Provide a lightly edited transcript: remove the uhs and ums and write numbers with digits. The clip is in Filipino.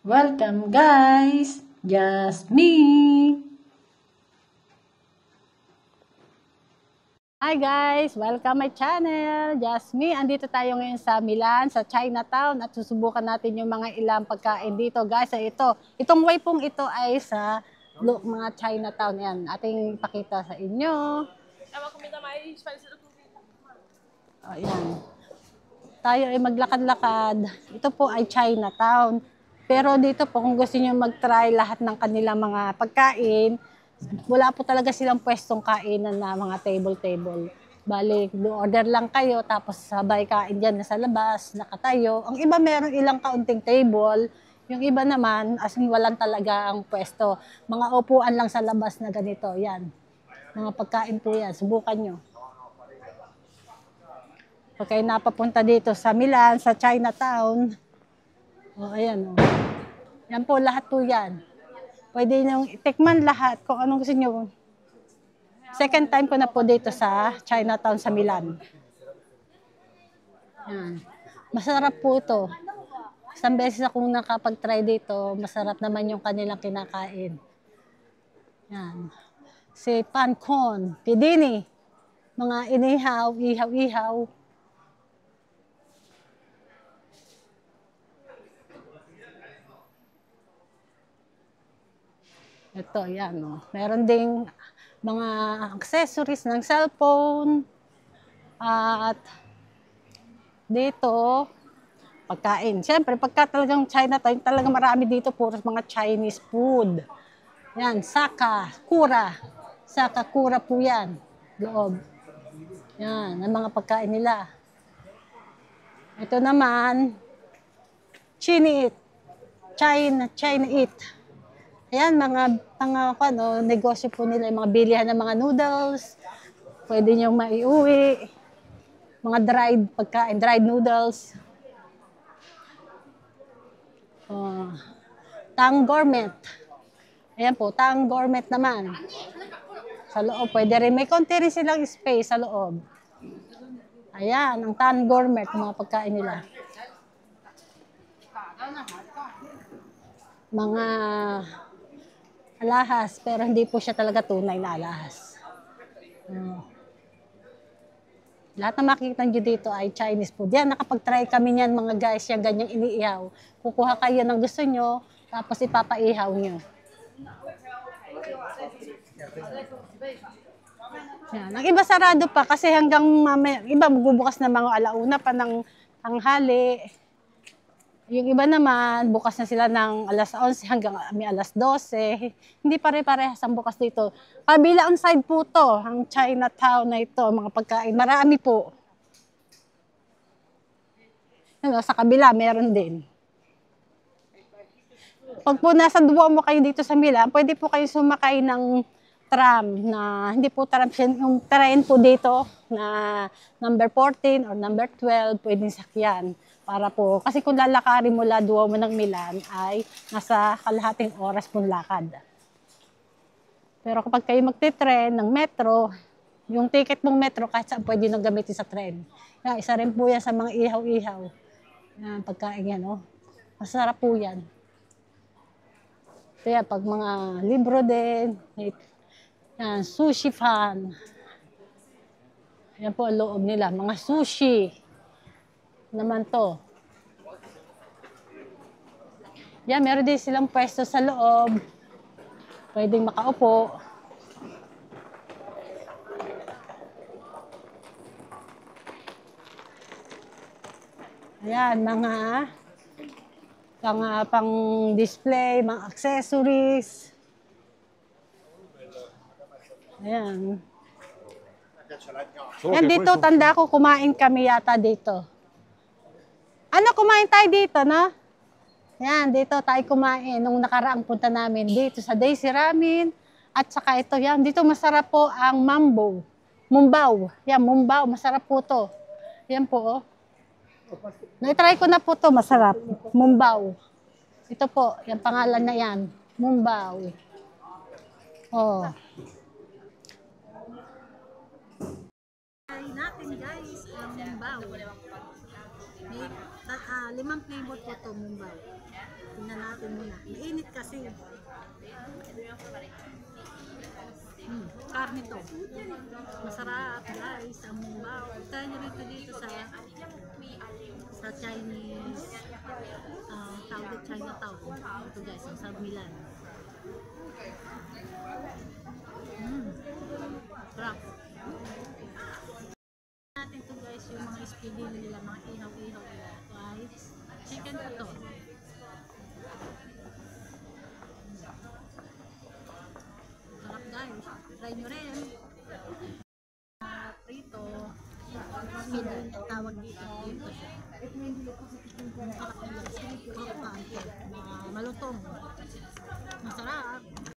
Welcome guys! Just me! Hi guys! Welcome my channel! Just me! Andito tayo ngayon sa Milan, sa Chinatown at susubukan natin yung mga ilang pagkain dito guys. Itong way pong ito ay sa mga Chinatown. Yan, ating pakita sa inyo. Yan. Tayo ay maglakad-lakad. Ito po ay Chinatown. Pero dito po kung gusto niyo mag-try lahat ng kanilang mga pagkain, wala po talaga silang pwestong kainan na mga table-table. Balik, order lang kayo, tapos sabay kain dyan na sa labas, nakatayo. Ang iba meron ilang kaunting table, yung iba naman, as in walang talaga ang pwesto. Mga upuan lang sa labas na ganito, yan. Mga pagkain po yan, subukan nyo. Pag kayo napapunta dito sa Milan, sa Chinatown, ayan o. Yan po, lahat po yan. Pwede nyo itikman lahat kung anong gusto nyo. Second time ko na po dito sa Chinatown sa Milan. Yan. Masarap po ito. Isang beses akong nakapag-try dito, masarap naman yung kanilang kinakain. Yan. Si pancon, pidini, mga inihaw, ihaw-ihaw. Ito, yan. Oh. Meron ding mga accessories ng cellphone. At dito, pagkain. Siyempre, pagka talagang Chinatown, talagang marami dito puro mga Chinese food. Yan, saka, kura. Saka, kura po yan. Loob. Yan, ang mga pagkain nila. Ito naman, China eat. China eat. Ayan, mga negosyo po nila, yung mga bilihan ng mga noodles, pwede nyo maiuwi, mga dried pagkain, dried noodles. Tang gourmet. Ayan po, tang gourmet naman. Sa loob, pwede rin, may konti rin silang space sa loob. Ayan, ang tang gourmet, mga pagkain nila. Mga alahas, pero hindi po siya talaga tunay na alahas. Lahat na makikita nyo dito ay Chinese food. Yan, nakapag-try kami niyan mga guys, yung ganyang iniihaw. Kukuha kayo ng gusto nyo, tapos ipapaihaw nyo. Yan. Ang iba sarado pa kasi hanggang mamaya, iba magbubukas na mga alauna pa ng tanghali. Yung iba naman, bukas na sila ng alas 11 hanggang may alas 12. Hindi pare-parehas ang bukas dito. Kabilang side po to, ang Chinatown na ito, mga pagkain. Marami po. Sa kabila, meron din. Pag po nasa Duomo kayo dito sa Milan, pwede po kayo sumakay ng tram na, hindi po tram, yung train po dito na number 14 or number 12, pwedeng sakyan. Para po, kasi kung lalakarin mula Duomo ng Milan ay nasa kalahating oras pong lakad. Pero kapag kayo magte-tren ng metro, yung ticket mong metro kahit saan pwede nang gamitin sa tren. Yan, isa rin po yan sa mga ihaw-ihaw. Yan, pagkain yan, oh. Masarap po yan. Kaya pag mga libro din, yan, sushi fan. Yan po ang loob nila, mga sushi naman to. Yan, meron din silang pwesto sa loob. Pwedeng makaupo. Ayan, mga pang display, mga accessories. Ayan. Yan dito, tanda ko, kumain kami yata dito. Ano, kumain tayo dito, no? Yan, dito tayo kumain nung nakaraang punta namin dito sa Daisy Ramen. At saka ito, yan, dito masarap po ang Mumbaw. Yan, Mumbaw, masarap po to. Yan po, oh. Na-try ko na po to, masarap. Mumbaw. Ito po, yung pangalan na yan. Mumbaw. Oh. Try natin guys, ang Mumbaw. Limang flavor po to, Mumbai. Tingnan natin muna. Mainit kasi. Karne to. Masarap, guys. Ang Mumbai. Punta nyo rito dito sa Chinese tawag Chinatown. Ito guys, ang South Milan. Sarap. Natin to guys, yung mga spaghetti nila, mga ihaw-ihaw nila. Guys, chicken pa to. Sarap guys. Try nyo rin. Prito. Spaghetti tawag dito. Dito siya. Malutong. Masarap.